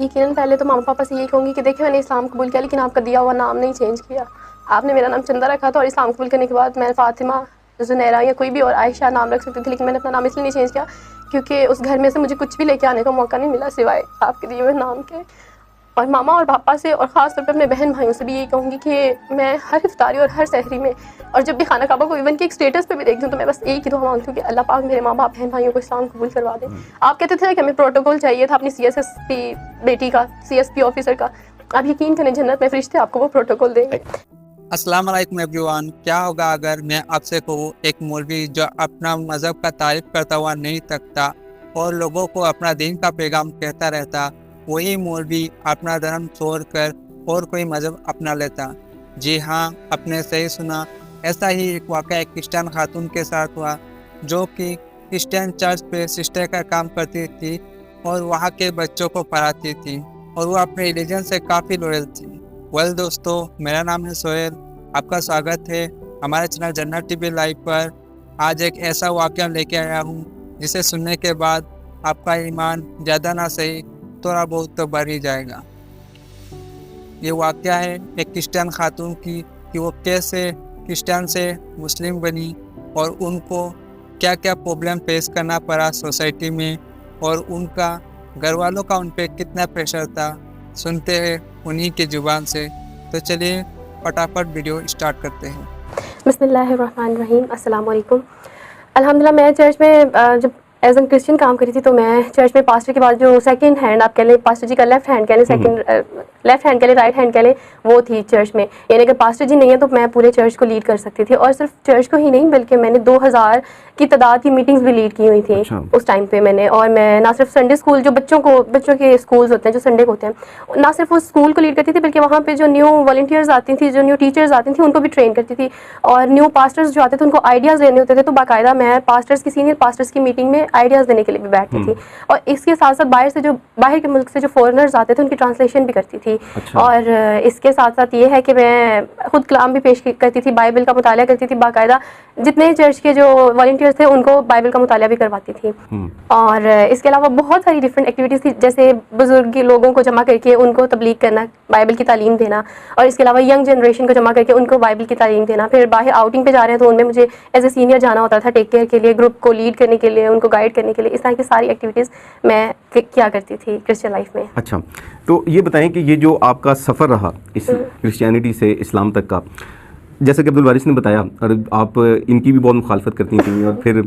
یقیناً پہلے تو ماما پاپا سے یہی کہوں گی کہ دیکھیں میں نے اسلام قبول کیا لیکن آپ کا دیا ہوا نام نہیں چینج کیا. آپ نے میرا نام چندہ رکھا تھا اور اسلام قبول کرنے کے بعد میں فاطمہ، زنیرہ یا کوئی بھی اور عائشہ نام رکھ سکتی تھی، لیکن میں نے اپنا نام اس لیے نہیں چینج کیا کیونکہ اس گھر میں سے مجھے کچھ بھی لے کے آنے کا موقع نہیں ملا سوائے آپ کے دیے ہوئے نام کے. اور ماما اور پاپا سے اور خاص طور پہ اپنے بہن بھائیوں سے بھی یہی کہوں گی کہ میں ہر افطاری اور ہر سحری میں اور جب بھی خانہ کعبہ کو ایون کہ ایک اسٹیٹس پہ بھی دیکھتی ہوں تو میں بس ایک ہی دعا مانگتی ہوں کہ اللہ پاک میرے ماں باپ بہن بھائیوں کو اسلام قبول کروا دے. آپ کہتے تھے کہ ہمیں پروٹوکول چاہیے تھا اپنی سی ایس ایس پی بیٹی کا، سی ایس پی آفیسر کا. آپ یقین کریں جنت میں فرشتے آپ کو وہ پروٹوکول دیں گے. السلام علیکم ایوریون. کیا ہوگا اگر میں آپ سے کہوں ایک مولوی جو اپنا مذہب کا تعریف کرتا ہوا نہیں تھکتا اور لوگوں کو اپنا دین کا پیغام کہتا رہتا، وہی مولوی اپنا دھرم چھوڑ کر اور کوئی مذہب اپنا لیتا؟ جی ہاں، آپ نے صحیح سنا. ایسا ہی ایک واقعہ ایک کرسچن خاتون کے ساتھ ہوا جو کہ کرسچن چرچ پہ سسٹر کا کام کرتی تھی اور وہاں کے بچوں کو پڑھاتی تھی اور وہ اپنے ریلیجن سے کافی لوئل تھی. ویل دوستو، میرا نام ہے سہیل. آپ کا سواگت ہے ہمارے چینل جنت ٹی وی لائیو پر. آج ایک ایسا واقعہ لے کے آیا ہوں جسے سننے کے بعد آپ کا ایمان زیادہ نہ صحیح تھوڑا بہت تو بڑھ ہی جائے گا. یہ واقعہ ہے ایک کرسچن خاتون کی کہ وہ کیسے کرسچن سے مسلم بنی اور ان کو کیا کیا پرابلم فیس کرنا پڑا سوسائٹی میں اور ان کا گھر والوں کا ان پہ کتنا پریشر تھا. سنتے ہیں انہی کی زبان سے. تو چلیے فٹافٹ ویڈیو اسٹارٹ کرتے ہیں. بسم اللہ الرحمن الرحیم. السلام علیکم. الحمدللہ میں چرچ میں جب ایز این کرسچن کام کری تھی تو میں چرچ میں پاسٹر کے بعد جو سیکنڈ ہینڈ آپ کہہ لیں، پاسٹر جی کا لیفٹ ہینڈ کہہ لیں، سیکنڈ لیفٹ ہینڈ کہہ لیں، رائٹ ہینڈ کہہ لیں، وہ تھی چرچ میں. یعنی اگر پاسٹر جی نہیں ہیں تو میں پورے چرچ کو لیڈ کر سکتی تھی. اور صرف چرچ کو ہی نہیں بلکہ میں نے 2000 کی تعداد کی میٹنگز بھی لیڈ کی ہوئی تھیں اس ٹائم پہ میں نے. اور میں نہ صرف سنڈے اسکول جو بچوں کے اسکولز ہوتے ہیں جو سنڈے کو ہوتے ہیں، نہ صرف اس اسکول کو لیڈ کرتی تھی بلکہ وہاں پہ جو نیو والنٹیئرز آتی تھیں، جو نیو ٹیچرز آتی تھیں، ان کو بھی ٹرین کرتی تھی. اور نیو پاسٹرز جو آتے تھے ان کو آئیڈیاز دینے ہوتے تھے تو باقاعدہ میں پاسٹرز کی سینئر پاسٹرز کی میٹنگ میں آئیڈیاز دینے کے لیے بھی بیٹھتی تھی. اور اس کے ساتھ ساتھ باہر کے ملک سے جو فورنرز آتے تھے ان کی ٹرانسلیشن بھی کرتی تھی. اور اس کے ساتھ ساتھ یہ ہے کہ میں خود کلام بھی پیش کرتی تھی، بائبل کا مطالعہ کرتی تھی باقاعدہ. جتنے چرچ کے جو والنٹیئرز تھے ان کو بائبل کا مطالعہ بھی کرواتی تھی. اور اس کے علاوہ بہت ساری ڈفرینٹ ایکٹیویٹیز تھی، جیسے بزرگ لوگوں کو جمع کر کے ان کو تبلیغ کرنا، بائبل کی تعلیم دینا. اور اس کے علاوہ ینگ جنریشن کو جمع کر کے ان کو بائبل کی تعلیم دینا. پھر باہر آؤٹنگ پہ جا رہے ہیں تو ان میں مجھے ایز اے سینئر جانا ہوتا تھا ٹیک کیئر کے لیے، گروپ کو لیڈ کرنے کے لیے، ان کو گائیڈ کرنے کے لیے. اس طرح کی ساری ایکٹیویٹیز میں کیا کرتی تھی کرسچن لائف میں. اچھا، تو یہ بتائیں کہ یہ جو آپ کا سفر رہا اس کرسچینٹی سے اسلام تک کا، جیسا کہ عبدالوارث نے بتایا، اور آپ ان کی بھی بہت مخالفت کرتی تھیں اور پھر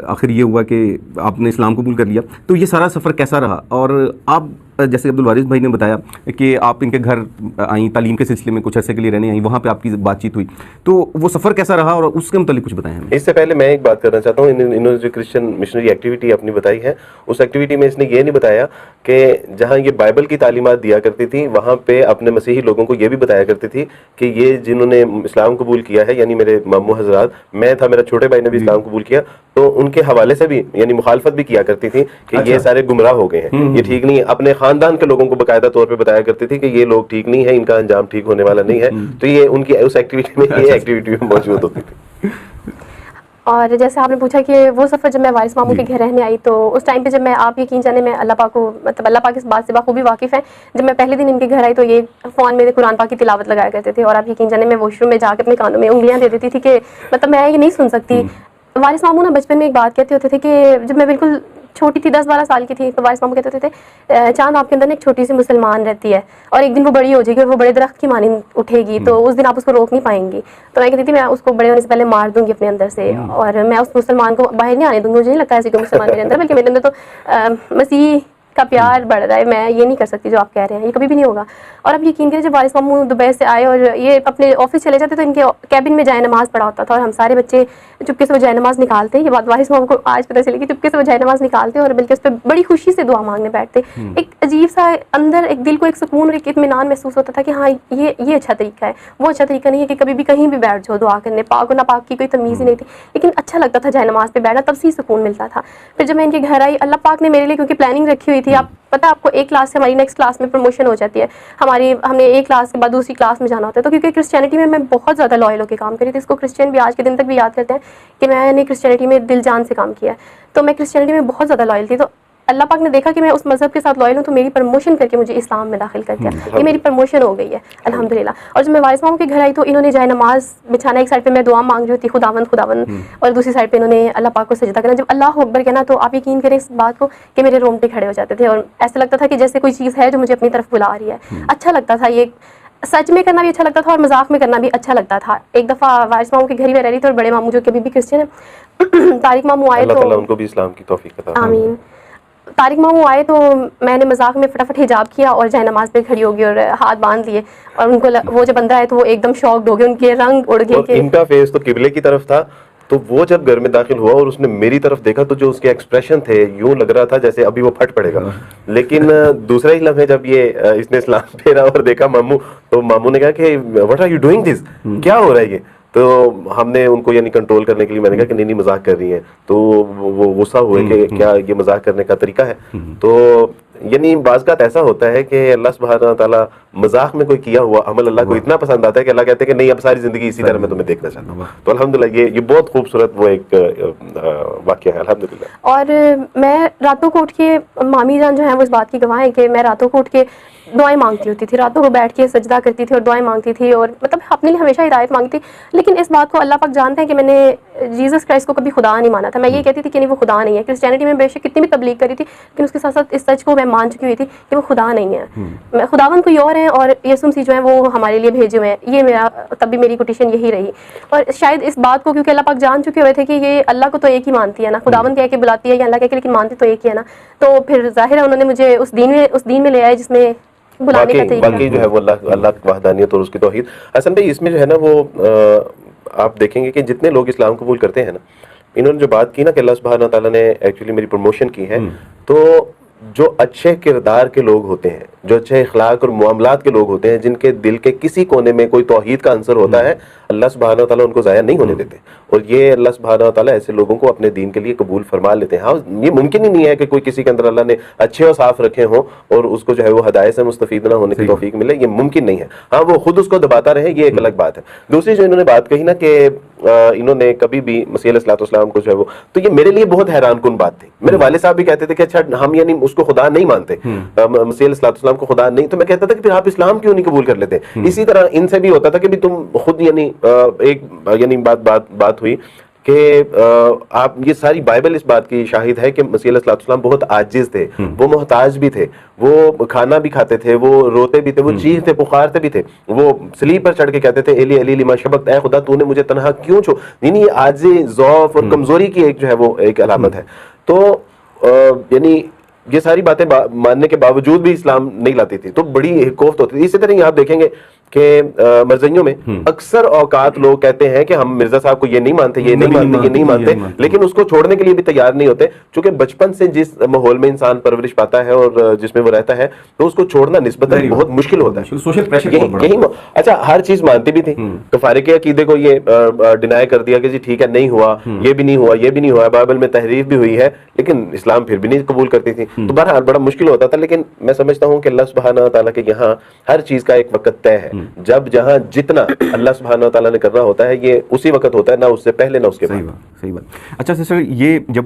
آخر یہ ہوا کہ آپ نے اسلام قبول کر لیا. تو یہ سارا سفر کیسا رہا؟ اور آپ جیسے عبدالوارث بھائی نے بتایا کہ آپ ان کے گھر آئیں تعلیم کے سلسلے میں، کچھ عرصے کے لیے رہنے آئیں، وہاں پہ آپ کی بات چیت ہوئی، تو وہ سفر کیسا رہا اور اس کے متعلق کچھ بتائیں ہمیں. اس سے پہلے میں ایک بات کرنا چاہتا ہوں. انہوں نے جو کرسچن مشنری ایکٹیویٹی اپنی بتائی ہے، اس ایکٹیویٹی میں اس نے یہ نہیں بتایا کہ جہاں یہ بائبل کی تعلیمات دیا کرتی تھی وہاں پہ اپنے مسیحی لوگوں کو یہ بھی بتایا کرتی تھی کہ یہ جنہوں نے اسلام قبول کیا ہے، یعنی میرے ماموں حضرات، میں تھا، میرا چھوٹے بھائی نے بھی اسلام قبول کیا، تو ان کے حوالے سے بھی یعنی مخالفت بھی کیا کرتی تھی کہ یہ سارے گمراہ ہو گئے ہیں، یہ ٹھیک نہیں ہے. اپنے خاندان کے لوگوں کو باقاعدہ طور پہ بتایا کرتی تھی کہ یہ لوگ ٹھیک نہیں ہے، ان کا انجام ٹھیک ہونے والا نہیں ہے. تو یہ ان کی اس ایکٹیویٹی میں یہ ایکٹیویٹی موجود ہوتی تھی. اور جیسے آپ نے پوچھا کہ وہ سفر جب میں وارث ماموں کے گھر رہنے آئی تو اس ٹائم پہ جب میں، آپ یقین جانے میں اللہ پاک کو اللہ پاک اس بات سے بخوبی واقف ہے، جب میں پہلے دن ان کے گھر آئی تو یہ فون میں قرآن پاک کی تلاوت لگایا کرتے تھے. اور آپ یقین جانے میں واش روم میں جا کے اپنے کانوں میں انگلیاں دے دیتی تھی کہ میں یہ نہیں سن سکتی. وارث ماموں نا بچپن میں ایک بات کہتے ہوتے تھے کہ جب میں بالکل چھوٹی تھی 10-12 سال کی تھی تو وارث ماموں کہتے ہوتے تھے چاند آپ کے اندر ایک چھوٹی سی مسلمان رہتی ہے اور ایک دن وہ بڑی ہو جائے گی اور وہ بڑے درخت کی مانند اٹھے گی، تو اس دن آپ اس کو روک نہیں پائیں گی. تو میں کہتی تھی میں اس کو بڑے ہونے سے پہلے مار دوں گی اپنے اندر سے، اور میں اس مسلمان کو باہر نہیں آنے دوں گی. مجھے نہیں لگتا ایسی کوئی مسلمان میرے اندر، بلکہ میرے اندر تو مسیح کا پیار بڑھ رہا ہے. میں یہ نہیں کر سکتی جو آپ کہہ رہے ہیں، یہ کبھی بھی نہیں ہوگا. اور اب یقین کریں جب وارث ماموں دبئی سے آئے اور یہ اپنے آفس چلے جاتے تو ان کے کیبن میں جائے نماز پڑھا ہوتا تھا اور ہم سارے بچے چپکے سے وہ جائے نماز نکالتے. یہ بات وارث ماموں کو آج پتہ چلے کہ چپکے سے وہ جائے نماز نکالتے اور بلکہ اس پہ بڑی خوشی سے دعا مانگنے بیٹھتے. ایک عجیب سا اندر ایک دل کو ایک سکون اور ایک اطمینان محسوس ہوتا تھا کہ ہاں یہ اچھا طریقہ ہے. وہ اچھا طریقہ نہیں ہے کہ کبھی بھی کہیں بھی بیٹھ جاؤ دعا کرنے، پاک و ناپاک کی کوئی تمیز ہی نہیں تھی، لیکن اچھا لگتا تھا جائے نماز پہ بیٹھنا، تب سے سکون ملتا تھا. پھر جب میں ان کے گھر آئی، اللہ پاک نے میرے لیے کیونکہ پلاننگ رکھی ہوئی تھی، آپ پتہ آپ کو ایک کلاس سے ہماری نیکسٹ کلاس میں پروموشن ہو جاتی ہے، ہم نے ایک کلاس کے بعد دوسری کلاس میں جانا ہوتا ہے. تو کیونکہ کرسچینٹی میں بہت زیادہ لائل ہو کے کام کری تھی، اس کو کرسچین بھی آج کے دن تک بھی یاد کرتے ہیں کہ میں نے کرسچینٹی میں دل جان سے کام کیا ہے. تو میں کرسچینٹی میں بہت زیادہ لائل تھی. تو اللہ پاک نے دیکھا کہ میں اس مذہب کے ساتھ لائل ہوں تو میری پروموشن کر کے مجھے اسلام میں داخل کر دیا. یہ میری پروموشن ہو گئی ہے الحمدللہ. اور جب میں وارث ماموں کے گھر آئی تو انہوں نے جائے نماز بچھانا, ایک سائڈ پہ میں دعا مانگ رہی ہوتی خداوند, اور دوسری سائڈ پہ انہوں نے اللہ پاک کو سجدہ کرنا. جب اللہ اکبر کہنا تو آپ یقین کریں اس بات کو کہ میرے رونگٹے کھڑے ہو جاتے تھے, اور ایسا لگتا تھا کہ جیسے کوئی چیز ہے جو مجھے اپنی طرف بلا رہی ہے. اچھا لگتا تھا, یہ سچ میں کرنا بھی اچھا لگتا تھا اور مذاق میں کرنا بھی اچھا لگتا تھا. ایک دفعہ وارث ماموں کے گھر ہی میں رہ رہی تھی اور بڑے ماموں جو کہ ابھی بھی کرسچن ہیں, طارق ماموں آئے اللہ تو تعالیٰ ان کو بھی اسلام کی توفیق عطا فرمائے. آمین. طارق ماموں آئے تو میں نے مذاق میں فٹافٹ حجاب کیا اور جائے نماز پہ کھڑی ہو گئی اور ہاتھ باندھ لیے, اور ان کو وہ جب اندر آئے تو وہ ایک دم شاکڈ ہو گئے, ان کے رنگ اڑ گئے. اور ان کا فیس تو قبلے کی طرف تھا, تو وہ جب گھر میں داخل ہوا اور اس نے میری طرف دیکھا تو جو اس کے ایکسپریشن تھے یوں لگ رہا تھا جیسے ابھی وہ پھٹ پڑے گا. لیکن دوسرا ہی لمحے جب یہ اس نے اسلام پھیرا اور دیکھا ماموں, تو ماموں نے کہا کہ what are you doing this, کیا ہو رہا ہے یہ. تو ہم نے ان کو یعنی کنٹرول کرنے کے لیے میں نے کہا کہ نہیں مذاق کر رہی ہیں, تو وہ غصہ ہوئے کہ کیا یہ مذاق کرنے کا طریقہ ہے. تو یعنی بعض کا ایسا ہوتا ہے کہ اللہ سبحانہ تعالیٰ مذاق میں کوئی کیا ہوا عمل اللہ کو اتنا پسند آتا ہے کہ اللہ کہتے ہیں کہ نہیں اب ساری زندگی اسی طرح میں تمہیں دیکھنا چاہتا ہوں. تو الحمدللہ یہ بہت خوبصورت وہ ایک واقعہ ہے الحمدللہ. اور میں راتوں کو اٹھ کے, مامی جان جو ہیں وہ اس بات کی گواہ ہیں کہ میں راتوں کو اٹھ کے دعائیں مانگتی ہوتی تھی, راتوں کو بیٹھ کے سجدہ کرتی تھی اور دعائیں مانگتی تھی, اور مطلب اپنے لیے ہمیشہ ہدایت مانگتی. لیکن اس بات کو اللہ پاک جانتے ہیں کہ میں نے جیزس کرائسٹ کو کبھی خدا نہیں مانا تھا. میں یہ کہتی تھی کہ نہیں وہ خدا نہیں ہے. کرسچینٹی میں بے شک کتنی بھی تبلیغ کری تھی لیکن اس کے ساتھ ساتھ اس سچ کو میں مان چکی ہوئی تھی کہ وہ خدا نہیں ہے, خداوند کوئی اور ہیں اور یسوع مسیح جو ہیں وہ ہمارے لیے بھیجے ہوئے ہیں. یہ میرا تب بھی میری کوٹیشن یہی رہی. اور شاید اس بات کو کیونکہ اللہ پاک جان چکے ہوئے تھے کہ یہ اللہ کو تو ایک ہی مانتی ہے نا, خداوند کہہ کے بلاتی ہے یا اللہ کہہ کے, لیکن مانتی تو ایک ہی ہے نا. تو پھر ظاہر ہے انہوں نے مجھے اس دین میں لے آئے جس میں بلانے کا طریقہ. باقی جو ہے وہ اللہ کی وحدانیت اور اس کی توحید. حسن بھائی اس میں جو ہے نا وہ آپ دیکھیں گے کہ جتنے لوگ اسلام قبول کرتے ہیں نا, انہوں نے جو بات کی نا کہ اللہ سبحانہ تعالیٰ نے ایکچولی میری پروموشن کی ہے, تو جو اچھے کردار کے لوگ ہوتے ہیں, جو اچھے اخلاق اور معاملات کے لوگ ہوتے ہیں, جن کے دل کے کسی کونے میں کوئی توحید کا عنصر ہوتا ہے, اللہ سبحانہ تعالیٰ ان کو ضائع نہیں ہونے دیتے. اور یہ اللہ سبحانہ تعالیٰ ایسے لوگوں کو اپنے دین کے لیے قبول فرما لیتے ہیں. ہاں یہ ممکن ہی نہیں ہے کہ کوئی کسی کے اندر اللہ نے اچھے اور صاف رکھے ہوں اور اس کو جو ہے وہ ہدایت سے مستفید نہ ہونے کی توفیق ملے, یہ ممکن نہیں ہے. ہاں وہ خود اس کو دباتا رہے, یہ ایک الگ بات ہے. دوسری جو انہوں نے بات کہی نا کہ انہوں نے کبھی بھی مسیح علیہ السلام کو جو ہے وہ, تو یہ میرے لیے بہت حیران کن بات تھی. میرے والد صاحب بھی کہتے تھے کہ اچھا ہم یعنی اس کو خدا نہیں مانتے, مسیح علیہ السلام کو خدا نہیں, تو میں کہتا تھا کہ پھر آپ اسلام کیوں نہیں قبول کر لیتے. اسی طرح ان سے بھی ہوتا تھا کہ بھی تم خود یعنی ایک یعنی بات ہوئی کہ آپ یہ ساری بائبل اس بات کی شاہد ہے کہ مسیح علیہ السلام بہت عاجز تھے, وہ محتاج بھی تھے, وہ کھانا بھی کھاتے تھے, وہ روتے بھی تھے, وہ چیختے پکارتے بھی تھے, وہ سلیب پر چڑھ کے کہتے تھے ایلی ایلی لما شبقت, اے خدا تو نے مجھے تنہا کیوں چھوڑ. یعنی یہ عاجزی, ضعف اور کمزوری کی ایک جو ہے وہ ایک علامت ہے. تو یعنی یہ ساری باتیں ماننے کے باوجود بھی اسلام نہیں لاتی تھی, تو بڑی کوفت ہوتی تھی. اسی طرح آپ دیکھیں گے کہ مرزائیوں میں اکثر اوقات لوگ کہتے ہیں کہ ہم مرزا صاحب کو یہ نہیں مانتے, یہ نہیں مانتے, لیکن اس کو چھوڑنے کے لیے بھی تیار نہیں ہوتے, چونکہ بچپن سے جس ماحول میں انسان پرورش پاتا ہے اور جس میں وہ رہتا ہے تو اس کو چھوڑنا نسبتاً بہت مشکل ہوتا ہے. سوشل پریشر یہی اچھا ہر چیز مانتی بھی تھی, کفارے کے عقیدے کو یہ ڈینائی کر دیا کہ جی ٹھیک ہے نہیں ہوا, یہ بھی نہیں ہوا, یہ بھی نہیں ہوا, بائبل میں تحریف بھی ہوئی ہے, لیکن اسلام پھر بھی نہیں قبول کرتی تھی. تو بہرحال بڑا مشکل ہوتا تھا. لیکن میں سمجھتا ہوں کہ اللہ سبحانہ تعالیٰ کے یہاں ہر چیز کا ایک وقت طے ہے, جب جہاں جتنا اللہ سبحانہ تعالیٰ نے کرنا ہوتا ہے یہ اسی وقت ہوتا ہے, نہ اس سے پہلے نہ اس کے بعد. صحیح بات. اچھا سر, یہ جب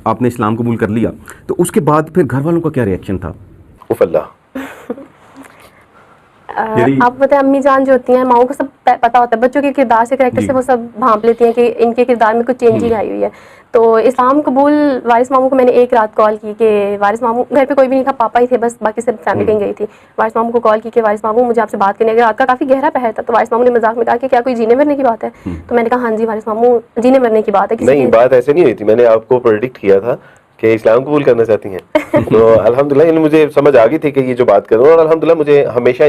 آپ نے اسلام قبول کر لیا تو اس کے بعد پھر گھر والوں کا کیا ریئیکشن تھا؟ اف اللہ, آپ بتائیں امی جان جو ہوتی ہیں ماؤں کو سب پتا ہوتا ہے, بچوں کے کردار سے کریکٹر سے وہ سب بھانپ لیتی ہیں کہ ان کے کردار میں کچھ چینج ہی آئی ہوئی ہے. تو اسلام قبول وارث ماموں کو میں نے ایک رات کال کی کہ وارث ماموں, گھر پہ کوئی بھی نہیں تھا, پاپا ہی تھے بس, باقی سب فیملی کہیں گئی تھی. وارث ماموں کو کال کی کہ وارث ماموں مجھے آپ سے بات کرنی ہے. رات کا کافی گہرا پہر تھا, تو وارث ماموں نے مذاق میں کہا کہ کیا کوئی جینے مرنے کی بات ہے؟ تو میں نے کہا ہاں جی وارث ماموں جینے مرنے کی بات ہے. نہیں بات ایسے نہیں ہوئی تھی, میں نے آپ کو پریڈکٹ کیا تھا کہ اسلام قبول کرنا چاہتی ہیں. تو الحمدللہ یعنی مجھے سمجھ آ گئی تھی کہ یہ جو بات کر رہا ہوں, اور الحمدللہ مجھے ہمیشہ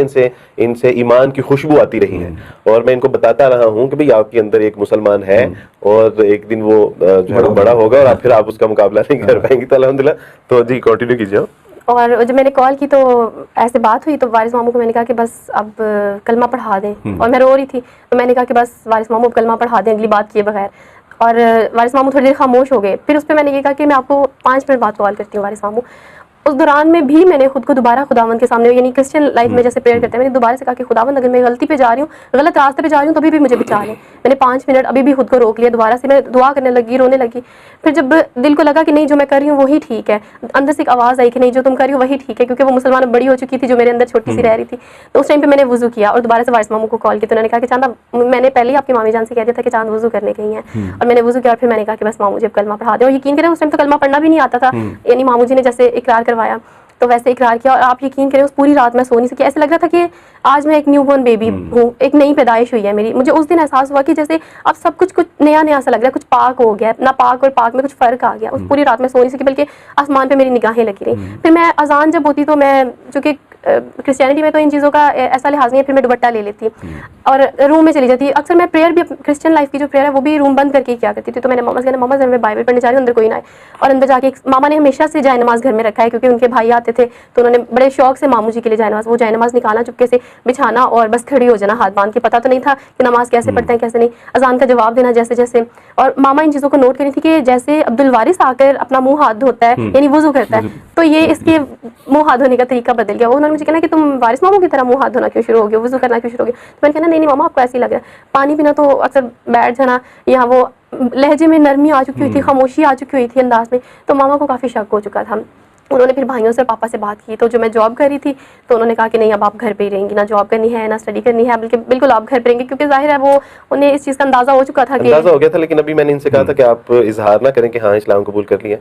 ان سے ایمان کی خوشبو آتی رہی ہے, اور میں ان کو بتاتا رہا ہوں کہ بھئی آپ کے اندر ایک مسلمان ہے اور ایک دن وہ جو ہے بڑا ہوگا اور پھر آپ اس کا مقابلہ نہیں کر پائیں گی. تو الحمدللہ. تو جی کنٹینیو کیجیے. اور جب میں نے کال کی تو ایسے بات ہوئی تو وارث ماموں کو میں نے کہا کہ بس اب کلمہ پڑھا دیں, اور میں رو رہی تھی تو میں نے کہا کہ بس وارث ماموں اب کلمہ پڑھا دیں اگلی بات کیے بغیر. اور وارث ماموں تھوڑی دیر خاموش ہو گئے. پھر اس پہ میں نے یہ کہا کہ میں آپ کو 5 منٹ بعد کال کرتی ہوں وارث ماموں. اس دوران میں بھی میں نے خود کو دوبارہ خداوند کے سامنے, یعنی کرسچن لائف میں جیسے پریئر کرتے ہیں, میں نے دوبارہ سے کہا کہ خداوند اگر میں غلطی پہ جا رہی ہوں, غلط راستے پہ جا رہی ہوں, تو ابھی بھی مجھے بچا لیں. میں نے 5 منٹ ابھی بھی خود کو روک لیا, دوبارہ سے میں دعا کرنے لگی, رونے لگی. پھر جب دل کو لگا کہ نہیں جو میں کر رہی ہوں وہی ٹھیک ہے, اندر سے ایک آواز آئی کہ نہیں جو تم کر رہی ہو وہی ٹھیک ہے, کیونکہ وہ مسلمان بڑی ہو چکی تھی جو میرے اندر چھوٹی سی رہ رہی تھی. تو اس ٹائم پہ میں نے وضو کیا اور دوبارہ سے وارث ماموں کو کال کی, تو انہوں نے کہا کہ چاند, میں نے پہلے ہی آپ کی مامی جان سے کہہ دیا تھا کہ چاند وضو کرنے گئی ہیں, اور میں نے وضو کیا, اور پھر میں نے کہا کہ بس ماموں مجھے کلمہ پڑھا دیں. اور یقین کریں اس ٹائم تو کلمہ پڑھنا بھی نہیں آتا تھا, یعنی ماموں جی نے جیسے اقرار کروایا تو ویسے اقرار کیا, اور آپ یقین کریں اس پوری رات میں سو نہیں سکی. ایسا لگ رہا تھا کہ آج میں ایک نیو بورن بیبی ہوں, ایک نئی پیدائش ہوئی ہے میری. مجھے اس دن احساس ہوا کہ جیسے اب سب کچھ نیا نیا سا لگ رہا ہے, کچھ پاک ہو گیا, نہ پاک اور پاک میں کچھ فرق آ گیا. اس پوری رات میں سو نہیں سکی, بلکہ آسمان پہ میری نگاہیں لگی رہیں. پھر میں اذان جب ہوتی تو میں, چونکہ کرسچینٹی میں تو ان چیزوں کا ایسا لحاظ نہیں ہے, پھر میں دوپٹہ لے لیتی اور روم میں چلی جاتی. اکثر میں پریئر بھی, کرسچن لائف کی جو پریئر ہے وہ بھی روم بند کر کے کیا کرتی تھی. تو میں نے ماما سے کہا ماما میں بائبل پڑھنے جا رہی ہوں, اندر کوئی نہ آئے. اور اندر جا کے ماما نے ہمیشہ سے جائے نماز گھر میں رکھا ہے, کیونکہ ان کے بھائی آتے تھے تو انہوں نے بڑے شوق سے ماموں جی کے لیے جائے نماز, وہ جائے نماز نکالنا, چپکے سے بچھانا اور بس کھڑی ہو جانا ہاتھ باندھ کے. پتہ تو نہیں تھا کہ نماز کیسے پڑھتے ہیں کیسے نہیں, اذان کا جواب دینا جیسے جیسے. اور ماما ان چیزوں کو نوٹ کری تھی کہ جیسے عبد الوارث آ کر اپنا منہ ہاتھ دھوتا ہے, یعنی وضو کرتا ہے, تو یہ اس کے منہ ہاتھ دھونے کا طریقہ بدل گیا. انہوں نے مجھے کہنا کہ تم وارث ماموں کی طرح منہ ہاتھ دھونا کیوں شروع ہو گیا, وضو کرنا کیوں شروع ہو گیا. تو میں نے کہا نہیں ماما آپ کو ایسے ہی لگ رہا ہے. پانی پینا تو اکثر بیٹھ جانا, یا وہ لہجے میں نرمی آ چکی ہوئی تھی, خاموشی آ چکی ہوئی تھی انداز میں, تو ماما کو کافی شک ہو چکا تھا. انہوں نے پھر بھائیوں سے اور پاپا سے بات کی, تو جو میں جاب کر رہی تھی تو انہوں نے کہا کہ نہیں اب آپ گھر پہ ہی رہیں گی, نہ جاب کرنی ہے نہ اسٹڈی کرنی ہے, بلکہ بالکل آپ گھر پہ رہیں گے, کیونکہ ظاہر ہے وہ انہیں اس چیز کا اندازہ ہو چکا تھا, اندازہ ہو گیا تھا. لیکن ابھی میں نے ان سے کہا تھا کہ آپ اظہار نہ کریں کہ ہاں اسلام قبول کر لیا,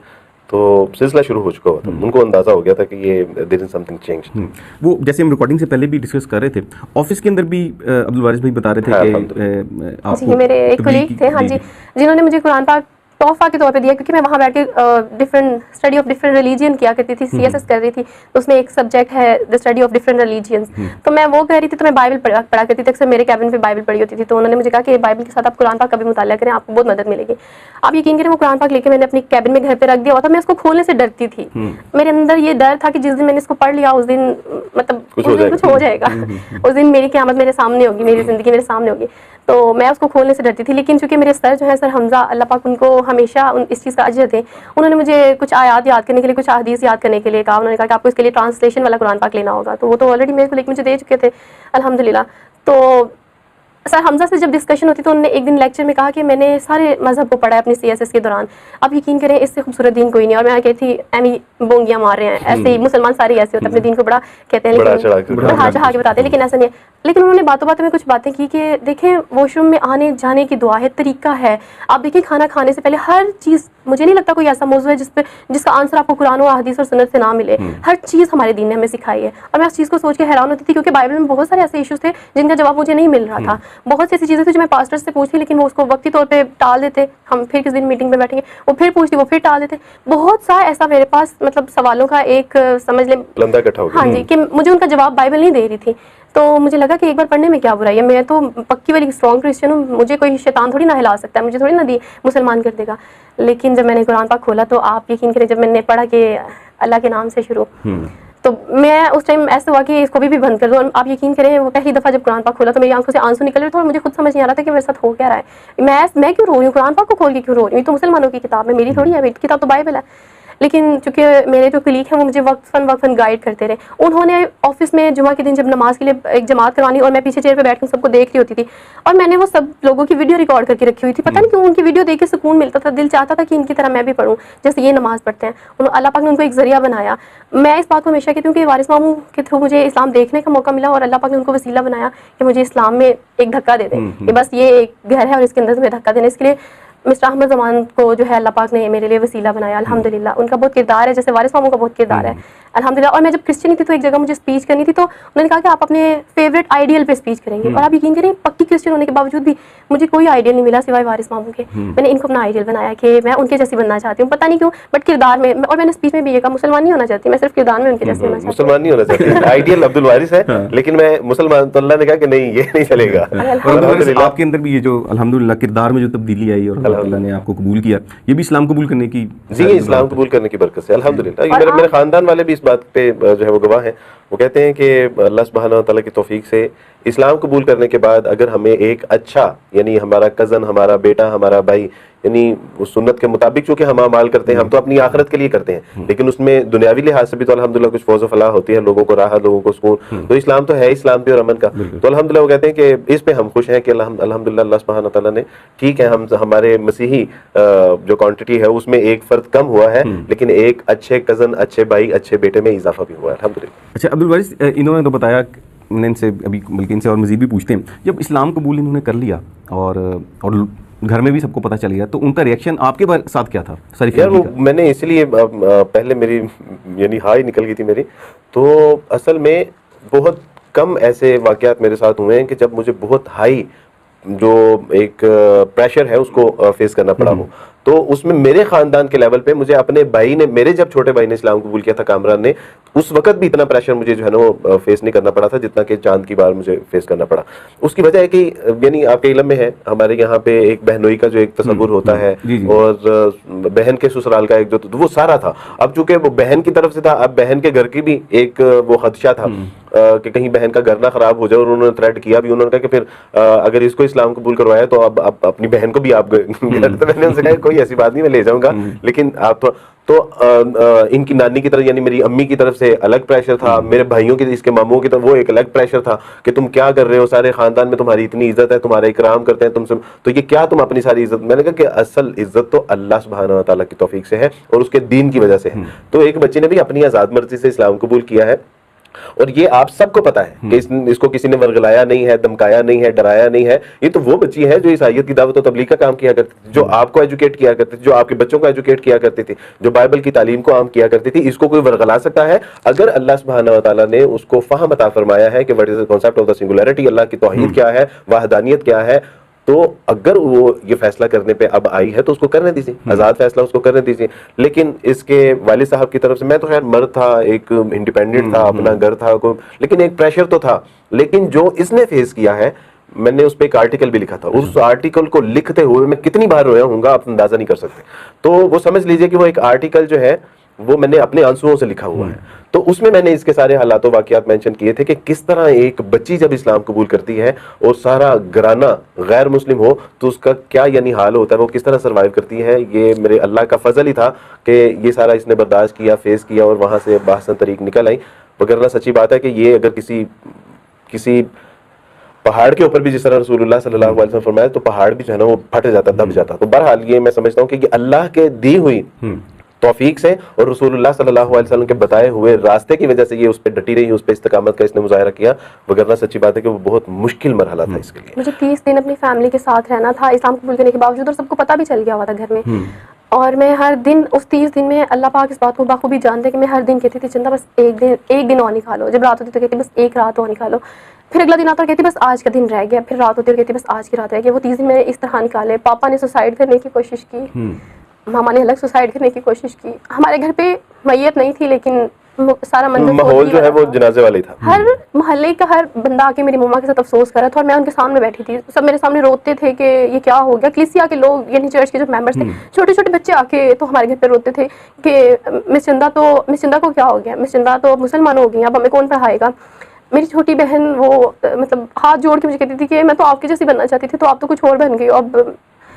تو سلسلہ شروع ہو چکا ہوا تھا. ان کو اندازہ ہو گیا تھا کہ یہ دیر از سم تھنگ چینج. وہ جیسے ہم ریکارڈنگ سے پہلے بھی ڈسکس کر رہے تھے, آفس کے اندر بھی عبد الوارث بھائی بتا رہے تھے کہ آپ جی میرے ایک کولیگ تھے, ہاں جی, جنہوں نے مجھے قرآن پاک تحفہ کے طور پہ دیا, کیونکہ میں وہاں بیٹھ کے different study of different religion کیا کرتی تھی, CSS کر رہی تھی, تو اس میں ایک سبجیکٹ ہے دا اسٹڈی آف ڈفرنٹ ریلیجینس, تو میں وہ کر رہی تھی. تو میں بائبل پڑھا کرتی تھی, اکثر میرے کیبن پہ بائبل پڑھی ہوتی تھی. تو انہوں نے مجھے کہا کہ بائبل کے ساتھ آپ قرآن پاک کا بھی مطالعہ کریں, آپ کو بہت مدد ملے گی. آپ یقین کریں وہ قرآن پاک لے کے میں نے اپنی کیبن میں گھر پہ رکھ دیا ہوا تھا. میں اس کو کھولنے سے ڈرتی تھی, میرے اندر یہ ڈر تھا کہ جس دن میں نے اس کو پڑھ لیا اس دن مطلب کچھ ہو جائے گا, اس دن میری قیامت میرے سامنے ہوگی, میری زندگی میرے سامنے ہوگی. تو میں اس کو کھولنے سے ڈرتی تھی. لیکن چونکہ میرے سر جو ہے سر حمزہ, اللہ پاک ان کو ہمیشہ اس چیز کا اجر دیں, انہوں نے مجھے کچھ آیات یاد کرنے کے لیے, کچھ احادیث یاد کرنے کے لیے کہا. انہوں نے کہا کہ آپ کو اس کے لیے ٹرانسلیشن والا قرآن پاک لینا ہوگا, تو وہ تو آلریڈی میرے کو لے کے مجھے دے چکے تھے الحمدللہ. تو سر حمزہ سے جب ڈسکشن ہوتی تو انہوں نے ایک دن لیکچر میں کہا کہ میں نے سارے مذہب کو پڑھا ہے اپنی CSS کے دوران, آپ یقین کریں اس سے خوبصورت دین کوئی نہیں. اور میں کہتی تھی ایمی بونگیاں مار رہے ہیں, ایسے ہی مسلمان سارے ایسے ہوتے ہیں, اپنے دین کو بڑا کہتے ہیں, لیکن بڑھا چڑھا کے بتاتے ہیں, لیکن ایسا نہیں ہے. لیکن انہوں نے باتوں باتوں میں کچھ باتیں کی کہ دیکھیں واش روم میں آنے جانے کی دعا ہے, طریقہ ہے. آپ دیکھیں کھانا کھانے سے پہلے ہر چیز, مجھے نہیں لگتا کوئی ایسا موضوع ہے جس کا آنسر آپ کو قرآن و احادیث اور سنت سے نہ ملے. ہر چیز ہمارے دین نے ہمیں سکھائی ہے. اور میں اس چیز کو سوچ کے حیران ہوتی تھی, کیونکہ بائبل میں بہت سارے ایسے ایشوز تھے جن کا جواب مجھے نہیں مل رہا تھا. بہت سی ایسی چیزیں تھیں جو میں پاسٹر سے پوچھتی, لیکن وہ اس کو وقتی طور پہ ٹال دیتے, ہم پھر کس دن میٹنگ میں بیٹھیں گے, وہ پھر پوچھتی, وہ پھر ٹال دیتے. بہت سا ایسا میرے پاس مطلب سوالوں کا ایک سمجھ لیں لمبا اکٹھا ہو گیا, ہاں جی, کہ مجھے ان کا جواب بائبل نہیں دے رہی تھی. تو مجھے لگا کہ ایک بار پڑھنے میں کیا برائی ہے, میں تو پکی والی اسٹرانگ کرسچن ہوں, مجھے کوئی شیطان تھوڑی نہ ہلا سکتا ہے, مجھے تھوڑی نہ مسلمان کر دے گا. لیکن جب میں نے قرآن پاک کھولا تو آپ یقین کریں, جب میں نے پڑھا کہ اللہ کے نام سے شروع, تو میں اس ٹائم ایسا ہوا کہ اس کو بھی بند کر دوں. آپ یقین کریں وہ پہلی دفعہ جب قرآن پاک کھولا تو میری آنکھوں سے آنسو نکل رہے تھے, اور مجھے خود سمجھ نہیں آ رہا تھا کہ میرے ساتھ ہو کیا رہا ہے. میں کیوں رو رہی ہوں, قرآن پاک کو کھول کے کیوں رو رہی ہوں, یہ تو مسلمانوں کی کتاب ہے, میری تھوڑی ہے, میری کتاب تو بائبل ہے. لیکن چونکہ میرے جو کلیگ ہیں وہ مجھے وقتاً گائیڈ کرتے رہے. انہوں نے آفس میں جمعہ کے دن جب نماز کے لیے ایک جماعت کروانی, اور میں پیچھے چیئر پہ بیٹھ کر سب کو دیکھ رہی ہوتی تھی, اور میں نے وہ سب لوگوں کی ویڈیو ریکارڈ کر کے رکھی ہوئی تھی. پتہ نہیں کیوں ان کی ویڈیو دیکھ کے سکون ملتا تھا, دل چاہتا تھا کہ ان کی طرح میں بھی پڑھوں جیسے یہ نماز پڑھتے ہیں. اللہ پاک نے ان کو ایک ذریعہ بنایا. میں اس بات کو ہمیشہ کہتی ہوں کہ وارث ماموں کے تھرو مجھے اسلام دیکھنے کا موقع ملا, اور اللہ پاک نے ان کو وسیلہ بنایا کہ مجھے اسلام میں ایک دھکا دے دیں, کہ بس یہ ایک گھر ہے اور اس کے اندر تمہیں دھکا دینا. اس کے لیے مسٹر احمد زمان کو جو ہے اللہ پاک نے میرے لیے وسیلہ بنایا الحمدللہ. ان کا بہت کردار ہے, جیسے وارث ماموں کا بہت کردار ہے الحمدللہ. اور میں جب کرسچن تھی تو ایک جگہ مجھے اسپیچ کرنی تھی, تو انہوں نے کہا کہ آپ اپنے فیوریٹ آئیڈیل پہ اسپیچ کریں گے. اور آپ یقین کریں پکی کرسچن ہونے کے باوجود بھی مجھے کوئی آئیڈیل نہیں ملا سوائے وارث ماموں کے. میں نے ان کو اپنا آئیڈیل بنایا کہ میں ان کے جیسی بننا چاہتی ہوں, پتہ نہیں کیوں, بٹ کردار میں. اور میں نے اسپیچ میں بھی یہ کہا مسلمان نہیں ہونا چاہتی, میں صرف کردار میں ان کے جیسے ہونا چاہتی ہوں. مسلمان نہیں ہونا چاہتی, آئیڈیل عبد الوارث ہے, لیکن میں مسلمان. تو اللہ نے کہا کہ نہیں یہ نہیں چلے گا. آپ کے اندر بھی یہ جو الحمدللہ کردار میں جو تبدیلی آئی, اور اللہ نے آپ کو قبول کیا, یہ بھی اسلام قبول کرنے کی, جی اسلام قبول کرنے کی برکت سے الحمدللہ. میرے خاندان والے بھی اس بات پہ جو ہے وہ گواہ ہیں. وہ کہتے ہیں کہ اللہ سبحانہ و تعالیٰ کی توفیق سے اسلام قبول کرنے کے بعد اگر ہمیں ایک اچھا, یعنی ہمارا کزن, ہمارا بیٹا, ہمارا بھائی, یعنی اس سنت کے مطابق چونکہ ہم اعمال کرتے ہیں, ہم تو اپنی آخرت کے لیے کرتے ہیں, لیکن اس میں دنیاوی لحاظ سے بھی تو الحمدللہ کچھ فوز و فلاح ہوتی ہے, لوگوں کو راحت, لوگوں کو سکون. تو اسلام تو ہے اسلام بھی اور امن کا. تو الحمدللہ وہ کہتے ہیں کہ اس پہ ہم خوش ہیں کہ الحمدللہ اللہ سبحانہ تعالیٰ نے, ٹھیک ہے ہمارے مسیحی جو کوانٹٹی ہے اس میں ایک فرد کم ہوا ہے, لیکن ایک اچھے کزن, اچھے بھائی, اچھے بیٹے میں اضافہ بھی ہوا ہے الحمدللہ. اچھا عبدالوارث, انہوں نے تو بتایا, میں نے ان سے ابھی بلکہ ان سے اور مزید بھی پوچھتے ہیں, جب اسلام قبول انہوں نے کر لیا اور گھر میں بھی سب کو پتہ چل گیا, تو ان کا ریئیکشن آپ کے ساتھ کیا تھا ساری فیملی کا؟ میں نے اسی لیے پہلے میری یعنی ہائی نکل گئی تھی میری, تو اصل میں بہت کم ایسے واقعات میرے ساتھ ہوئے ہیں کہ جب مجھے بہت ہائی جو ایک پریشر ہے اس کو فیس کرنا پڑا ہو. تو اس میں میرے خاندان کے لیول پہ مجھے اپنے بھائی نے, میرے جب چھوٹے بھائی نے اسلام قبول کیا تھا کامران نے, اس وقت بھی اتنا پریشر مجھے جو ہے نا وہ فیس نہیں کرنا پڑا تھا جتنا کہ چاند کی بار مجھے فیس کرنا پڑا. اس کی وجہ ہے کہ یعنی آپ کے علم میں ہے ہمارے یہاں پہ ایک بہنوئی کا جو ایک تصور ہوتا ہے, اور بہن کے سسرال کا ایک جو وہ سارا تھا. اب چونکہ وہ بہن کی طرف سے تھا, اب بہن کے گھر کی بھی ایک وہ خدشہ تھا کہ کہیں بہن کا گھر نہ خراب ہو جائے, اور انہوں نے تھریٹ کیا بھی. انہوں نے کہا کہ پھر اگر اس کو اسلام قبول کروایا تو اب اپنی بہن کو بھی آپ میں نے ان سے کہا کوئی ایسی بات نہیں, میں لے جاؤں گا, لیکن آپ تو ان کی نانی کی طرف یعنی میری امی کی طرف سے الگ پریشر تھا, میرے بھائیوں کی اس کے ماموں کی طرف وہ ایک الگ پریشر تھا کہ تم کیا کر رہے ہو, سارے خاندان میں تمہاری اتنی عزت ہے, تمہارا اکرام کرتے ہیں تم سے, تو یہ کیا تم اپنی ساری عزت. میں نے کہا کہ اصل عزت تو اللہ سبحانہ و تعالیٰ کی توفیق سے ہے اور اس کے دین کی وجہ سے ہے. تو ایک بچے نے بھی اپنی آزاد مرضی سے اسلام قبول کیا ہے, اور یہ آپ سب کو پتا ہے کہ اس کو کسی نے ورگلایا نہیں ہے, دمکایا نہیں ہے, ڈرایا نہیں ہے. یہ تو وہ بچی ہے جو عیسائیت کی دعوت و تبلیغ کا کام کیا کرتی تھی, جو آپ کو ایجوکیٹ کیا کرتی تھی, جو آپ کے بچوں کو ایجوکیٹ کیا کرتی تھی, جو بائبل کی تعلیم کو عام کیا کرتی تھی. اس کو کوئی ورگلا سکتا ہے اگر اللہ سبحانہ و تعالیٰ نے اس کو فہم عطا فرمایا ہے کہ what is the concept of the singularity, Allah کی توحید کیا ہے, وحدانیت کیا ہے. تو اگر وہ یہ فیصلہ کرنے پہ اب آئی ہے تو اس کو کرنے دیجیے, آزاد فیصلہ اس کو کرنے دیجیے. لیکن اس کے والد صاحب کی طرف سے, میں تو خیر مرد تھا, ایک انڈیپینڈنٹ تھا, اپنا گھر تھا, لیکن ایک پریشر تو تھا. لیکن جو اس نے فیس کیا ہے, میں نے اس پہ ایک آرٹیکل بھی لکھا تھا, اس آرٹیکل کو لکھتے ہوئے میں کتنی بار رویا ہوں گا آپ اندازہ نہیں کر سکتے. تو وہ سمجھ لیجئے کہ وہ ایک آرٹیکل جو ہے وہ میں نے اپنے آنسوؤں سے لکھا ہوا ہے. تو اس میں نے اس کے سارے حالات و واقعات مینشن کیے تھے کہ کس طرح ایک بچی جب اسلام قبول کرتی ہے اور سارا گھرانہ غیر مسلم ہو تو اس کا کیا یعنی حال ہوتا ہے, وہ کس طرح سروائیو کرتی ہے. یہ میرے اللہ کا فضل ہی تھا کہ یہ سارا اس نے برداشت کیا, فیس کیا, اور وہاں سے بحسن طریق نکل آئی. وگرنہ سچی بات ہے کہ یہ اگر کسی پہاڑ کے اوپر بھی جس طرح رسول اللہ صلی اللہ علیہ وسلم فرمایا تو پہاڑ بھی جو ہے نا وہ پھٹ جاتا, دب جاتا. تو بہرحال یہ میں سمجھتا ہوں کہ یہ اللہ کے دی ہوئی توفیق سے اور رسول اللہ صلی اللہ علیہ وسلم کے بتائے ہوئے راستے کی وجہ سے یہ اس پہ ڈٹی رہی, اس پہ استقامت کا اس نے مظاہرہ کیا. وگرنہ سچی بات ہے کہ وہ بہت مشکل مرحلہ تھا اس کے لیے. مجھے 30 دن اپنی فیملی کے ساتھ رہنا تھا اسلام قبول کرنے کے باوجود, اور سب کو پتہ بھی چل گیا ہوا تھا گھر میں. اور میں ہر دن اس 30 دن میں, اللہ پاک اس بات کو بخوبی جانتے کہ میں ہر دن کہتی تھی چندہ بس ایک دن اور نکالو. جب رات ہوتی تو کہتی بس ایک رات اور نکالو. پھر اگلا دن آتا اور کہتی بس آج کا دن رہ گیا. پھر رات ہوتی اور کہتی بس آج کی رات رہ گیا. وہ 30 دن میں نے اس طرح نکالے. پاپا نے سوسائڈ کرنے کی کوشش کی, ماما نے الگ سوسائڈ کرنے کی کوشش کی. ہمارے گھر پہ میت نہیں تھی لیکن سارا ماحول جو ہے وہ جنازے والا ہی تھا. ہر محلے کا ہر بندہ آ کے میری مما کے ساتھ افسوس کر رہا تھا, اور میں ان کے سامنے بیٹھی تھی. سب میرے سامنے روتے تھے کہ یہ کیا ہو گیا. کلیسیا کے لوگ یعنی چرچ کے جو ممبرس تھے, چھوٹے چھوٹے بچے آ کے تو ہمارے گھر پہ روتے تھے کہ مس چندہ کو کیا ہو گیا, مس چندہ تو مسلمان ہو گئی, اب ہمیں کون پڑھائے گا. میری چھوٹی بہن وہ مطلب ہاتھ جوڑ کے مجھے کہتی تھی کہ میں تو آپ کی جیسی بننا چاہتی تھی, تو آپ تو کچھ اور بن گئی. اب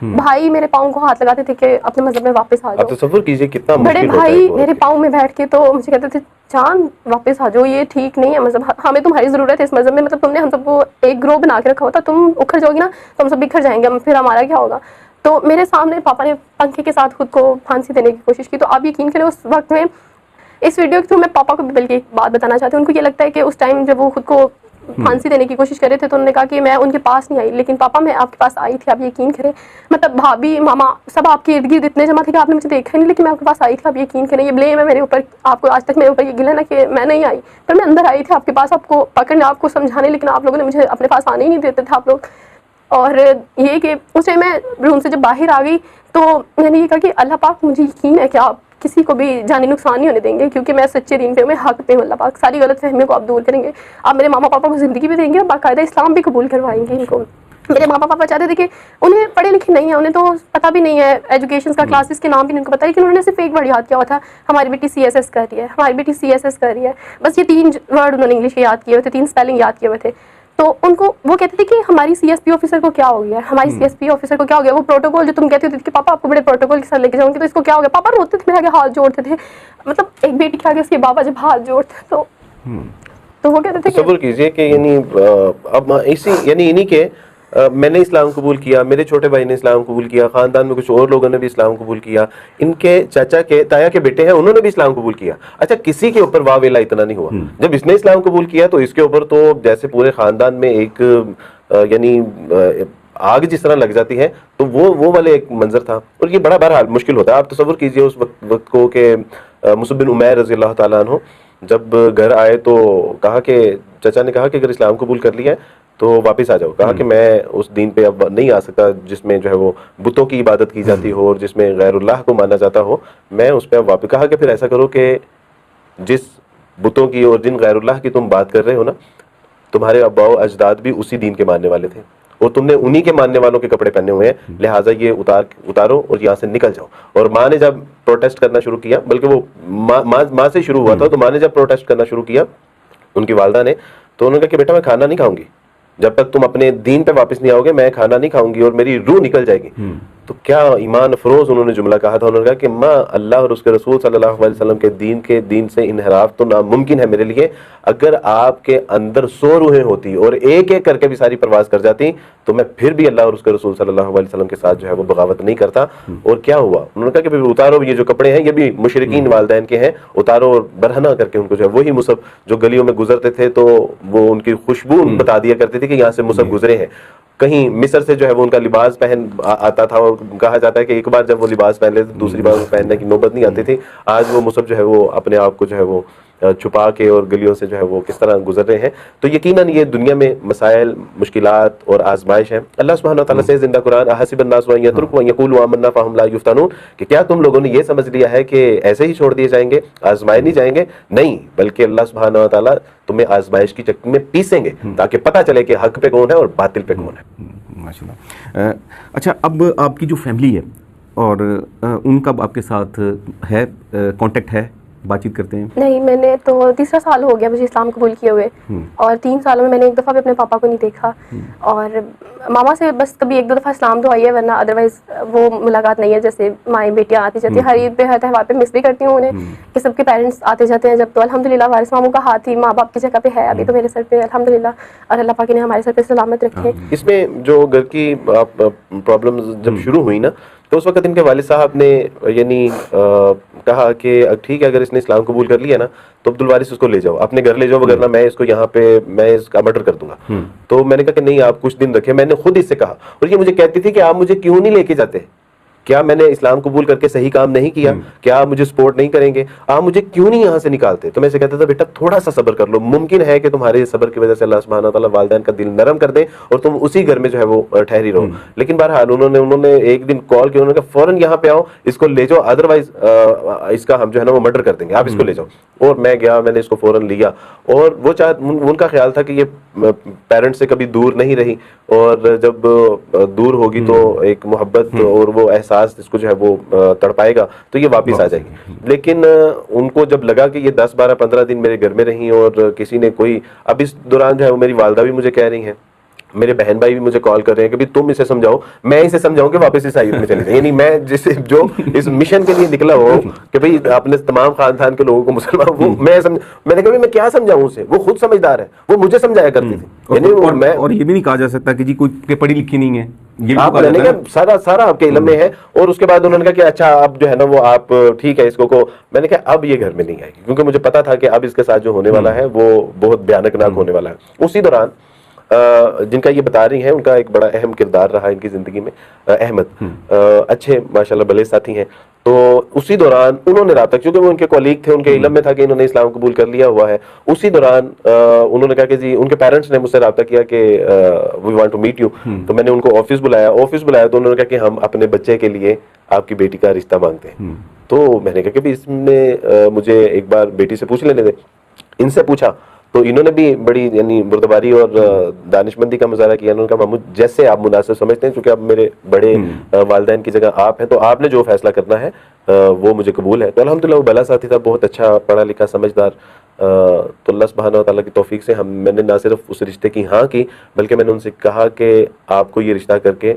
بھائی میرے پاؤں کو ہاتھ لگاتے تھے کہ اپنے مذہب میں واپس آ جاؤ. تصور کیجئے کتنا بڑے بھائی میرے پاؤں میں بیٹھ کے تو مجھے کہتے تھے جان واپس آ جاؤ, یہ ٹھیک نہیں ہے مذہب, ہمیں تمہاری ضرورت ہے اس مذہب میں. مطلب تم نے ہم سب کو ایک گروہ بنا کے رکھا ہوتا, تم اکھڑ جاؤ گی نا تو ہم سب بکھر جائیں گے, پھر ہمارا کیا ہوگا. تو میرے سامنے پاپا نے پنکھے کے ساتھ خود کو پھانسی دینے کی کوشش کی. تو آپ یقین کریں اس وقت میں اس ویڈیو کے تھرو میں پاپا کو بھی بلکہ ایک بات بتانا چاہتی ہوں. ان کو یہ لگتا ہے کہ اس ٹائم جب وہ خود کو پھانسی دینے کی کوشش کر رہے تھے تو انہوں نے کہا کہ میں ان کے پاس نہیں آئی, لیکن پاپا میں آپ کے پاس آئی تھی, آپ یقین کریں. مطلب بھابھی ماما سب آپ کے ارد گرد اتنے جمع تھے کہ آپ نے مجھے دیکھا نہیں, لیکن میں آپ کے پاس آئی تھی, آپ یقین کریں. یہ بلیم ہے میرے اوپر, آپ کو آج تک میرے اوپر یہ گلا نا کہ میں نہیں آئی, پر میں اندر آئی تھی آپ کے پاس, آپ کو پکڑنے, آپ کو سمجھانے, لیکن آپ لوگوں نے مجھے اپنے پاس آنے ہی نہیں دیتے تھے آپ لوگ. اور یہ کہ اس ٹائم میں روم سے جب باہر آ گئی تو میں نے یہ کہا کہ اللہ پاک مجھے یقین ہے کہ آپ کسی کو بھی جانی نقصان نہیں ہونے دیں گے, کیونکہ میں سچے دین پہ ہوں, میں حق پہ ہوں. اللہ پاک ساری غلط فہمیوں کو آپ دور کریں گے, آپ میرے ماما پاپا کو زندگی بھی دیں گے اور باقاعدہ اسلام بھی قبول کروائیں گے ان کو. میرے ماما پاپا چاہتے تھے کہ انہیں پڑھے لکھے نہیں ہیں, انہیں تو پتہ بھی نہیں ہے ایجوکیشن کا, کلاسز کے نام بھی ان کو پتہ ہے, لیکن انہوں نے صرف ایک ورڈ یاد کیا ہوا تھا, ہماری بیٹی CSS کر رہی ہے, ہماری بیٹی CSS کر رہی ہے. بس یہ 3 ورڈ انہوں نے انگلش کے یاد کیے ہوئے تھے, 3 اسپیلنگ یاد کیے ہوئے تھے. تو ان کو وہ کہتے تھے کہ ہماری CSP آفیسر کو کیا ہو گیا ہے، ہماری CSP آفیسر کو کیا ہو گیا، وہ پروٹوکول جو تم کہتے ہوتے تھے کہ پاپا آپ کو بڑے پروٹوکول کے ساتھ لے کے جاؤں گی تو اس کو کیا ہو گیا، پاپا روتے تھے میرے آگے ہاتھ جوڑتے تھے، مطلب ایک بیٹی کے آگے اس کے بابا جب ہاتھ جوڑتے تو وہ کہتے تھے کہ تصور کیجئے کہ یعنی اب اسی یعنی انہی کے میں نے اسلام قبول کیا، میرے چھوٹے بھائی نے اسلام قبول کیا، خاندان میں کچھ اور لوگوں نے بھی اسلام قبول کیا، ان کے چاچا کے تایا کے بیٹے ہیں انہوں نے بھی اسلام قبول کیا. اچھا کسی کے اوپر واہ ویلا اتنا نہیں ہوا. جب اس نے اسلام قبول کیا تو اس کے اوپر تو جیسے پورے خاندان میں ایک یعنی آگ جس طرح لگ جاتی ہے تو وہ والے ایک منظر تھا. اور یہ بڑا بہرحال مشکل ہوتا ہے. آپ تصور کیجئے اس وقت کو کہ مصعب بن عمیر رضی اللہ تعالیٰ عنہ جب گھر آئے تو کہا کہ چچا نے کہا کہ اگر اسلام قبول کر لیا ہے تو واپس آ جاؤ. کہا کہ میں اس دین پہ اب نہیں آ سکتا جس میں جو ہے وہ بتوں کی عبادت کی جاتی ہو اور جس میں غیر اللہ کو مانا جاتا ہو, میں اس پہ اب واپس. کہا کہ پھر ایسا کرو کہ جس بتوں کی اور جن غیر اللہ کی تم بات کر رہے ہو نا, تمہارے ابا و اجداد بھی اسی دین کے ماننے والے تھے اور تم نے انہی کے ماننے والوں کے کپڑے پہنے ہوئے ہیں, لہٰذا یہ اتارو اور یہاں سے نکل جاؤ. اور ماں نے جب پروٹیسٹ کرنا شروع کیا, بلکہ وہ ماں سے شروع ہوا تھا, تو ماں نے جب پروٹیسٹ کرنا شروع کیا ان کی والدہ نے, تو انہوں نے کہا کہ بیٹا میں کھانا نہیں کھاؤں گی جب تک تم اپنے دین پہ واپس نہیں آؤ گے, میں کھانا نہیں کھاؤں گی اور میری روح نکل جائے گی. تو کیا ایمان افروز انہوں نے جملہ کہا تھا, انہوں نے کہا کہ ماں اللہ اور اس کے رسول صلی اللہ علیہ وسلم کے دین سے انحراف تو ناممکن ہے میرے لیے. اگر آپ کے اندر 100 روحیں ہوتی اور ایک ایک کر کے بھی ساری پرواز کر جاتی تو میں پھر بھی اللہ اور اس کے رسول صلی اللہ علیہ وسلم کے ساتھ جو ہے وہ بغاوت نہیں کرتا. اور کیا ہوا, انہوں نے کہا کہ پھر اتارو یہ جو کپڑے ہیں یہ بھی مشرکین والدین کے ہیں, اتارو اور برہنہ کر کے ان کو جو ہے وہی مصعب جو گلیوں میں گزرتے تھے تو وہ ان کی خوشبو بتا دیا کرتے تھے کہ یہاں سے مصعب گزرے ہیں. کہیں مصر سے جو ہے وہ ان کا لباس پہن آتا تھا اور کہا جاتا ہے کہ ایک بار جب وہ لباس پہن لیتے دوسری بار وہ پہننے کی نوبت نہیں آتی تھی. آج وہ مصعب جو ہے وہ اپنے آپ کو جو ہے وہ چھپا کے اور گلیوں سے جو ہے وہ کس طرح گزر رہے ہیں. تو یقیناً یہ دنیا میں مسائل, مشکلات اور آزمائش ہیں. اللہ سبحانہ وتعالیٰ سے زندہ قرآن احسب الناس ان یترکوا ان یقولوا آمنا فہم لا یفتنون, کہ کیا تم لوگوں نے یہ سمجھ لیا ہے کہ ایسے ہی چھوڑ دیے جائیں گے, آزمائے نہیں جائیں گے؟ نہیں, بلکہ اللہ سبحانہ وتعالیٰ تمہیں آزمائش کی چکی میں پیسیں گے تاکہ پتہ چلے کہ حق پہ کون ہے اور باطل پہ کون ہے. ماشاءاللہ. اچھا اب آپ کی جو فیملی ہے اور ان کا آپ کے ساتھ ہے کانٹیکٹ ہے, بات چیت کرتے ہیں؟ نہیں, میں نے تو 3 سال ہو گیا مجھے اسلام قبول کیے ہوئے, اور 3 سالوں میں نے ایک دفعہ بھی اپنے پاپا کو نہیں دیکھا, اور ماما سے بس کبھی 1-2 دفعہ اسلام تو آئی ہے, ورنہ ادروائز وہ ملاقات نہیں ہے. جیسے مائیں بیٹیاں آتی جاتی ہیں, ہر عید پہ ہر تہوار پہ مس بھی کرتی ہوں انہیں کہ سب کے پیرنٹس آتے جاتے ہیں. جب تو الحمدللہ وارث ماموں کا ہاتھ ہی ماں باپ کی جگہ پہ ہے ابھی تو میرے سر پہ الحمدللہ, اور اللہ پاک نے ہمارے سر پہ سلامت رکھے. اس میں جو گھر کی پرابلمز جب شروع ہوئی نا, تو اس وقت ان کے والد صاحب نے یعنی کہا کہ ٹھیک ہے اگر اس نے اسلام قبول کر لیا نا تو عبدالوارث اس کو لے جاؤ, اپنے گھر لے جاؤ, وگرنہ میں اس کو یہاں پہ میں اس کا مرڈر کر دوں گا. تو میں نے کہا کہ نہیں آپ کچھ دن رکھیں. میں نے خود اس سے کہا, اور یہ مجھے کہتی تھی کہ آپ مجھے کیوں نہیں لے کے جاتے, کیا میں نے اسلام قبول کر کے صحیح کام نہیں کیا, کیا آپ مجھے سپورٹ نہیں کریں گے, آپ مجھے کیوں نہیں یہاں سے نکالتے. تو میں اسے کہتا تھا بیٹا تھوڑا سا صبر کر لو, ممکن ہے کہ تمہارے صبر کی وجہ سے اللہ سبحانہ وتعالیٰ والدین کا دل نرم کر دے اور تم اسی گھر میں جو ہے وہ ٹھہری رہو. لیکن بہرحال انہوں نے ایک دن کال کیا, انہوں نے کہا فوراً یہاں پہ آؤ, اس کو لے جاؤ, ادروائز اس کا ہم جو ہے نا وہ مرڈر کر دیں گے, آپ اس کو لے جاؤ. اور میں گیا, میں نے اس کو فوراً لیا, اور وہ ان کا خیال تھا کہ یہ پیرنٹ سے کبھی دور نہیں رہی, اور جب دور ہوگی تو ایک محبت اور وہ احساس اس کو جو ہے وہ تڑپائے گا تو یہ واپس آ جائے گی. لیکن ان کو جب لگا کہ یہ 10-12-15 دن میرے گھر میں رہی اور کسی نے کوئی, اب اس دوران جو ہے وہ میری والدہ بھی مجھے کہہ رہی ہیں, میرے بہن بھائی بھی مجھے کال کر رہے ہیں کہ تم اسے سمجھاو, میں اسے سمجھاؤں کہ واپس اس آیت میں چلے جائیں. یعنی میں جسے جو اس مشن کے لیے نکلا ہو کہ بھئی اپنے تمام خاندان کے لوگوں کو مسلمان, وہ میں نے کہا میں کیا سمجھاؤں اسے, وہ خود سمجھدار ہے, وہ مجھے سمجھایا کرتی تھی. یعنی اور یہ بھی نہیں کہا جا سکتا کہ جی کوئی پڑھی لکھی نہیں ہے, آپ نے کہا سارا آپ کے علم میں ہے. اور اس کے بعد انہوں نے کہا کہ اچھا اب جو ہے نا وہ آپ ٹھیک ہے اس کو میں نے کہا اب یہ گھر میں نہیں آئے گی, کیونکہ مجھے پتا تھا کہ اب اس کے ساتھ جو ہونے والا ہے وہ بہت بھیانک ناک ہونے والا ہے. اسی دوران جن کا یہ بتا رہی ہیں ان کا ایک بڑا اہم کردار رہا ان کی زندگی میں, احمد, اچھے ماشاءاللہ بھلے ساتھی ہیں. تو اسی دوران انہوں نے رابطہ, کیونکہ وہ ان کے کولیگ تھے, ان کے علم میں تھا کہ انہوں نے اسلام قبول کر لیا ہوا ہے. اسی دوران انہوں نے کہا کہ جی ان کے پیرنٹس نے مجھ سے رابطہ کیا کہ we want to meet you. تو میں نے ان کو آفس بلایا تو انہوں نے کہا کہ ہم اپنے بچے کے لیے آپ کی بیٹی کا رشتہ مانگتے ہیں. تو میں نے کہا کہ اس میں مجھے ایک بار بیٹی سے پوچھ لینے دیں. ان سے پوچھا تو انہوں نے بھی بڑی یعنی بردباری اور دانشمندی کا مظاہرہ کیا. انہوں نے کہا محمود جیسے آپ مناسب سمجھتے ہیں, چونکہ اب میرے بڑے والدین کی جگہ آپ ہیں, تو آپ نے جو فیصلہ کرنا ہے وہ مجھے قبول ہے. تو الحمدللہ وہ بھلا ساتھی تھا, بہت اچھا پڑھا لکھا سمجھدار تو اللہ سبحانہ و تعالیٰ کی توفیق سے میں نے نہ صرف اس رشتے کی ہاں کی بلکہ میں نے ان سے کہا کہ آپ کو یہ رشتہ کر کے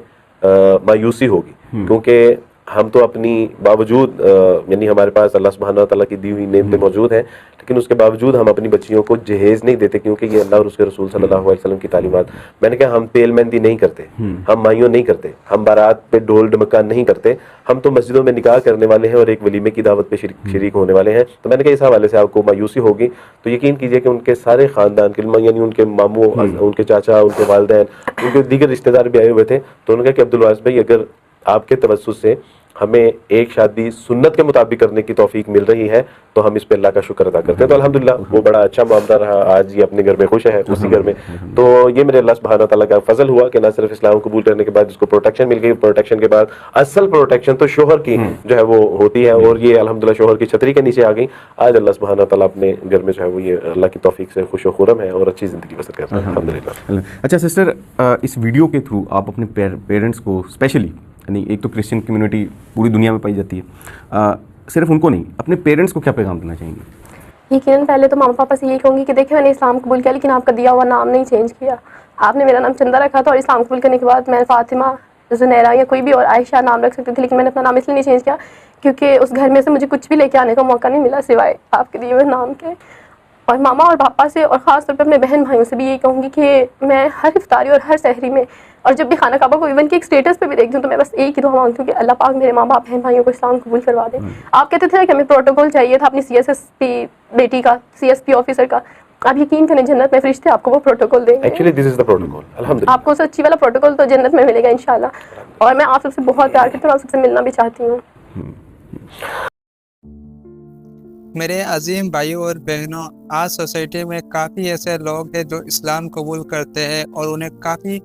مایوسی ہوگی، کیونکہ ہم تو اپنی باوجود یعنی ہمارے پاس اللہ سبحانہ و تعالیٰ کی دی ہوئی نعمتیں موجود ہیں، لیکن اس کے باوجود ہم اپنی بچیوں کو جہیز نہیں دیتے، کیونکہ یہ اللہ اور اس کے رسول صلی اللہ علیہ وسلم کی تعلیمات. میں نے کہا ہم تیل مہندی نہیں کرتے، ہم مائیوں نہیں کرتے، ہم بارات پہ ڈھول ڈمکا نہیں کرتے، ہم تو مسجدوں میں نکاح کرنے والے ہیں اور ایک ولیمے کی دعوت پہ شریک ہونے والے ہیں. تو میں نے کہا اس حوالے سے آپ کو مایوسی ہوگی تو یقین کیجئے کہ ان کے سارے خاندان کے یعنی ان کے ماموں، ان کے چاچا، ان کے والدین، ان کے دیگر رشتہ دار بھی آئے ہوئے تھے. تو انہوں نے کہا کہ عبدالوارث بھائی اگر آپ کے توسط سے ہمیں ایک شادی سنت کے مطابق کرنے کی توفیق مل رہی ہے تو ہم اس پہ اللہ کا شکر ادا کرتے ہیں. تو الحمدللہ وہ بڑا اچھا معاملہ رہا. آج یہ اپنے گھر میں خوش ہے اسی گھر میں. تو یہ میرے اللہ سبحانہ تعالیٰ کا فضل ہوا کہ نہ صرف اسلام قبول کرنے کے بعد اس کو پروٹیکشن مل گئی، پروٹیکشن کے بعد اصل پروٹیکشن تو شوہر کی جو ہے وہ ہوتی ہے، اور یہ الحمدللہ شوہر کی چھتری کے نیچے آ گئی. آج اللہ سبحانہ تعالیٰ اپنے گھر میں جو ہے وہ یہ اللہ کی توفیق سے خوش و خرم ہے اور اچھی زندگی بسر کر رہا ہے الحمدللہ. اچھا سسٹر، اس ویڈیو کے تھرو آپ اپنے پیرنٹس کو اسپیشلی، یعنی ایک تو کرسچن کمیونٹی پوری دنیا میں پائی جاتی ہے، صرف ان کو نہیں، اپنے پیرنٹس کو کیا پیغام دینا چاہیں گے؟ یقیناً پہلے تو ماما پاپا سے یہی کہوں گی کہ دیکھیں میں نے اسلام قبول کیا لیکن آپ کا دیا ہوا نام نہیں چینج کیا. آپ نے میرا نام چندہ رکھا تھا اور اسلام قبول کرنے کے بعد میں فاطمہ، زنیرہ یا کوئی بھی اور عائشہ نام رکھ سکتی تھی، لیکن میں نے اپنا نام اس لیے نہیں چینج کیا کیونکہ اس گھر میں سے مجھے کچھ بھی لے کے آنے کا موقع نہیں ملا سوائے آپ کے دیے ہوئے نام کے. اور ماما اور پاپا سے اور خاص طور پہ اپنے بہن بھائیوں سے بھی یہی کہوں گی کہ میں ہر افطاری اور ہر سحری میں اور جب بھی خانہ کعبہ کو ایون کہ ایک اسٹیٹس پہ بھی دیکھتی ہوں تو میں بس ایک ہی دعا مانگتی ہوں کہ اللہ پاک میرے ماں باپ بہن بھائیوں کو اسلام قبول کروا دیں. آپ کہتے تھے کہ ہمیں پروٹوکول چاہیے تھا اپنی CSSP بیٹی کا، CSP آفیسر کا. آپ یقین کریں جنت میں فرشتے آپ کو وہ پروٹوکول دیں گے. Actually this is the protocol الحمدللہ. آپ کو اس اچھی والا پروٹوکول تو جنت میں ملے گا انشاءاللہ. اور میں آپ سب سے بہت پیار کرتی ہوں، آپ سب سے ملنا بھی چاہتی ہوں. میرے عظیم بھائیوں اور بہنوں، آج سوسائٹی میں کافی ایسے لوگ ہیں جو اسلام قبول کرتے ہیں اور انہیں کافی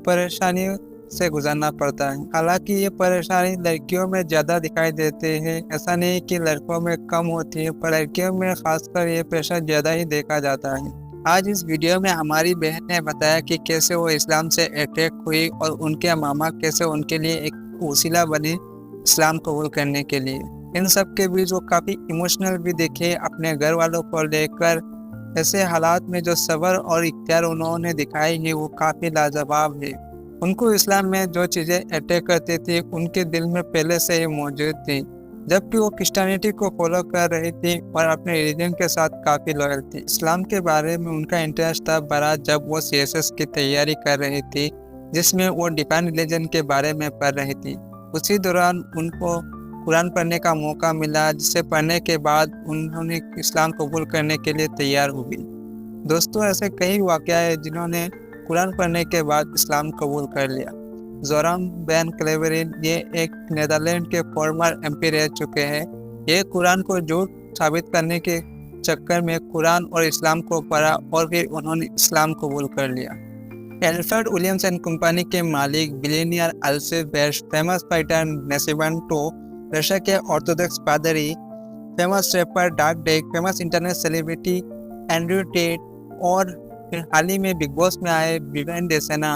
پریشانیوں سے گزرنا پڑتا ہے. حالانکہ یہ پریشانی لڑکیوں میں زیادہ دکھائی دیتے ہیں. ایسا نہیں کہ لڑکوں میں کم ہوتی ہے، پر لڑکیوں میں خاص کر یہ پیشہ زیادہ ہی دیکھا جاتا ہے. آج اس ویڈیو میں ہماری بہن نے بتایا کہ کیسے وہ اسلام سے اٹریکٹ ہوئی اور ان کے ماما کیسے ان کے لیے ایک وسیلہ بنے اسلام قبول کرنے کے لیے. ان سب کے بیچ وہ کافی ایموشنل بھی دیکھے اپنے گھر والوں کو لے کر. ایسے حالات میں جو صبر اور اختیار انہوں نے دکھائی ہے وہ کافی لاجواب ہے. ان کو اسلام میں جو چیزیں اٹیک کرتی تھی ان کے دل میں پہلے سے ہی موجود تھی، جبکہ وہ کرسچینٹی کو فالو کر رہی تھی اور اپنے ریلیجن کے ساتھ کافی لوئل تھی. اسلام کے بارے میں ان کا انٹرسٹ تب بڑھا جب وہ CSS کی تیاری کر رہی تھی، جس میں وہ ڈیفائن ریلیجن کے بارے میں پڑھ رہی تھی. اسی دوران ان کو قرآن پڑھنے کا موقع ملا، جسے پڑھنے کے بعد انہوں نے اسلام قبول کرنے کے لیے تیار ہوئی. دوستوں، ایسے کئی واقعہ ہیں جنہوں نے قرآن پڑھنے کے بعد اسلام قبول کر لیا. زورام بین کلیورین یہ ایک نیدرلینڈ کے فارمر MP رہ چکے ہیں. یہ قرآن کو جھوٹ ثابت کرنے کے چکر میں قرآن اور اسلام کو پڑھا اور پھر انہوں نے اسلام قبول کر لیا. ایلفرڈ ولیمز اینڈ کمپنی کے مالک بلینئر السیف بیش، فیمس فائٹر نیسیونٹو، رشیا کے آرتھوڈکس پادری، فیمس ریپر ڈاک ڈیک، famous internet celebrity Andrew Tate, اور پھر حال ہی میں بگ باس میں آئے ویوین ڈیسینا،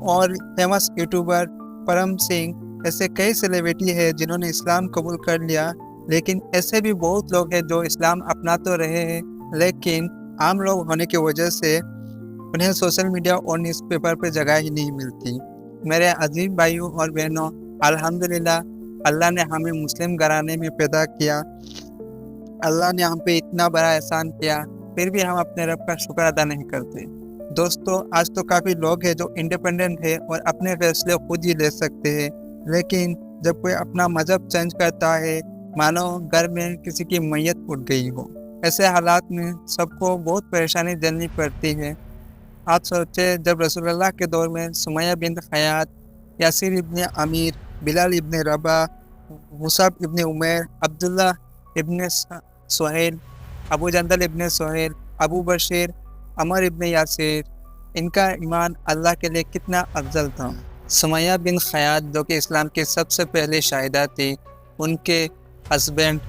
اور فیمس یوٹیوبر پرم سنگھ. ایسے کئی سیلیبریٹی ہیں جنہوں نے اسلام قبول کر لیا. لیکن ایسے بھی بہت لوگ ہیں جو اسلام اپنا تو رہے ہیں لیکن عام لوگ ہونے کی وجہ سے انہیں سوشل میڈیا اور نیوز پیپر پہ جگہ ہی نہیں ملتی. میرے عظیم بھائیوں اور بہنوں، الحمدللہ اللہ نے ہمیں مسلم گھرانے میں پیدا کیا. اللہ نے ہم پہ اتنا بڑا احسان کیا، پھر بھی ہم اپنے رب کا شکر ادا نہیں کرتے. دوستو، آج تو کافی لوگ ہیں جو انڈیپینڈنٹ ہیں اور اپنے فیصلے خود ہی لے سکتے ہیں، لیکن جب کوئی اپنا مذہب چینج کرتا ہے مانو گھر میں کسی کی میت اٹھ گئی ہو. ایسے حالات میں سب کو بہت پریشانی جھیلنی پڑتی ہے. آپ سوچے جب رسول اللہ کے دور میں سمیہ بنت خیاط، یاسر ابن امیر، بلال ابن رباح، مصعب ابن عمیر، عبداللہ ابن سہیل، ابو جندل ابن سہیل، ابو بشیر، عمر ابن یاسر، ان کا ایمان اللہ کے لیے کتنا افضل تھا. سمیہ بن خیاط جو کہ اسلام کے سب سے پہلے شاہدہ تھی، ان کے ہسبینڈ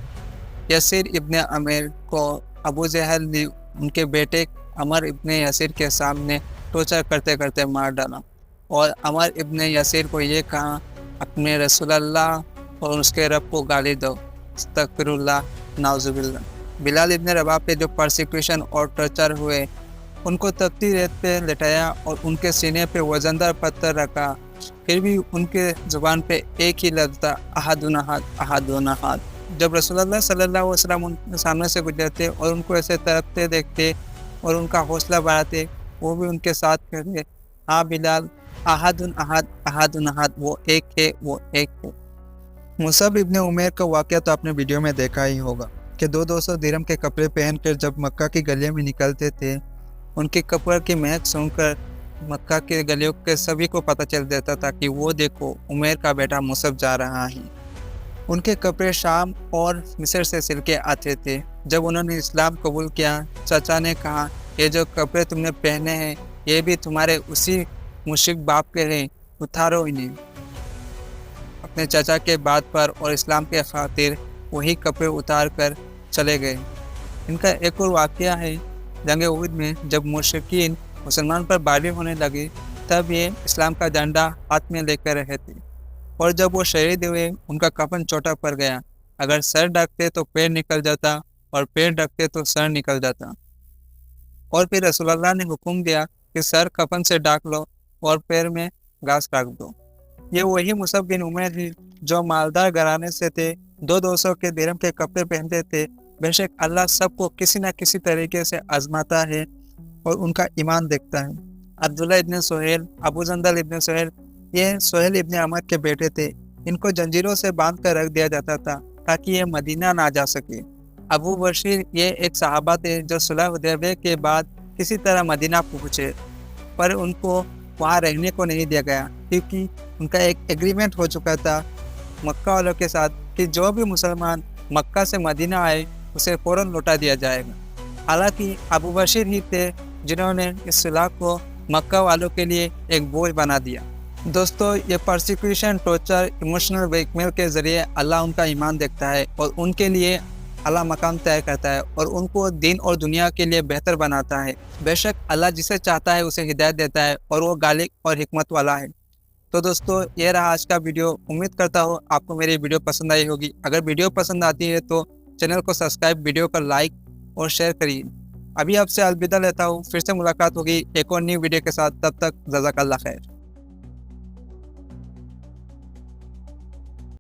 یاسر ابن عمیر کو ابو جہل نے ان کے بیٹے عمر ابن یاسر کے سامنے ٹارچر کرتے کرتے مار ڈالا، اور عمر ابن یاسر کو یہ کہا اپنے رسول اللہ اور اس کے رب کو گالی دو، استغفر اللہ، نعوذ باللہ. بلال ابن رباح پہ جو پرسیکیوشن اور ٹارچر ہوئے، ان کو تپتی ریت پہ لٹایا اور ان کے سینے پہ وزندار پتھر رکھا، پھر بھی ان کے زبان پہ ایک ہی لفظ تھا، احد احد احد احد۔ جب رسول اللہ صلی اللہ علیہ وسلم ان کے سامنے سے گزرتے اور ان کو ایسے تڑپتے دیکھتے اور ان کا حوصلہ بڑھاتے، وہ بھی ان کے ساتھ کہتے، ہاں بلال، احد احد احد احد، وہ ایک ہے، وہ ایک ہے۔ مصعب ابن عمیر کا واقعہ تو آپ نے ویڈیو میں دیکھا ہی ہوگا کہ 200 درہم کے کپڑے پہن کر جب مکہ کی گلیوں میں نکلتے تھے، ان کے کپڑے کی مہک سن کر مکہ کے گلیوں کے سبھی کو پتہ چل دیتا تھا کہ وہ دیکھو عمیر کا بیٹا مصعب جا رہا ہے۔ ان کے کپڑے شام اور مصر سے سل کے آتے تھے۔ جب انہوں نے اسلام قبول کیا، چچا نے کہا، یہ جو کپڑے تم نے پہنے ہیں یہ بھی تمہارے اسی مشرک باپ کے ہیں، اتارو انہیں۔ اپنے چچا کے بات پر اور اسلام کے خاطر وہی کپڑے اتار کر چلے گئے۔ ان کا ایک اور واقعہ ہے جنگ احد میں، جب مشرکین مسلمان پر باری ہونے لگے تب یہ اسلام کا ڈنڈا ہاتھ میں لے کر رہے تھے، اور جب وہ شہید ہوئے ان کا کفن چھوٹا پڑ گیا، اگر سر ڈھکتے تو پیر نکل جاتا اور پیر ڈھکتے تو سر نکل جاتا، اور پھر رسول اللہ نے حکم دیا کہ سر کفن سے ڈھک لو اور پیر میں گھاس رکھ دو۔ یہ وہی مصعب بن عمیر ہی جو مالدار گھرانے سے تھے، 200 کے درہم کے کپڑے پہنتے تھے۔ بے شک اللہ سب کو کسی نہ کسی طریقے سے آزماتا ہے اور ان کا ایمان دیکھتا ہے۔ عبداللہ ابن سہیل، ابو جندل ابن سہیل، یہ سہیل ابن عمر کے بیٹے تھے۔ ان کو جنجیروں سے باندھ کر رکھ دیا جاتا تھا تاکہ یہ مدینہ نہ جا سکے۔ ابو بشیر یہ ایک صحابہ تھے جو صلح حدیبیہ کے بعد کسی طرح مدینہ پہنچے، پر ان کو وہاں رہنے کو نہیں دیا گیا کیونکہ ان کا ایک ایگریمنٹ ہو چکا تھا مکہ والوں کے ساتھ کہ جو بھی مسلمان مکہ سے مدینہ آئے اسے فوراً لوٹا دیا جائے گا۔ حالانکہ ابو بشیر ہی تھے جنہوں نے اس صلح کو مکہ والوں کے لیے ایک بوجھ بنا دیا۔ دوستو، یہ پرسیکیوشن، ٹارچر، ایموشنل بلیک میل کے ذریعے اللہ ان کا ایمان دیکھتا ہے اور ان کے لیے اعلیٰ مقام طے کرتا ہے اور ان کو دین اور دنیا کے لیے بہتر بناتا ہے۔ بے شک اللہ جسے چاہتا ہے اسے ہدایت دیتا ہے اور وہ غالب اور حکمت والا ہے۔ تو دوستو، یہ رہا آج کا ویڈیو۔ امید کرتا ہوں آپ کو میری ویڈیو پسند آئی ہوگی۔ اگر ویڈیو پسند آتی ہے تو چینل کو سبسکرائب، ویڈیو کو لائک اور شیئر کریے۔ ابھی آپ سے الوداع لیتا ہوں، پھر سے ملاقات ہوگی ایک اور نیو ویڈیو کے ساتھ، تب تک جزاک اللہ خیر۔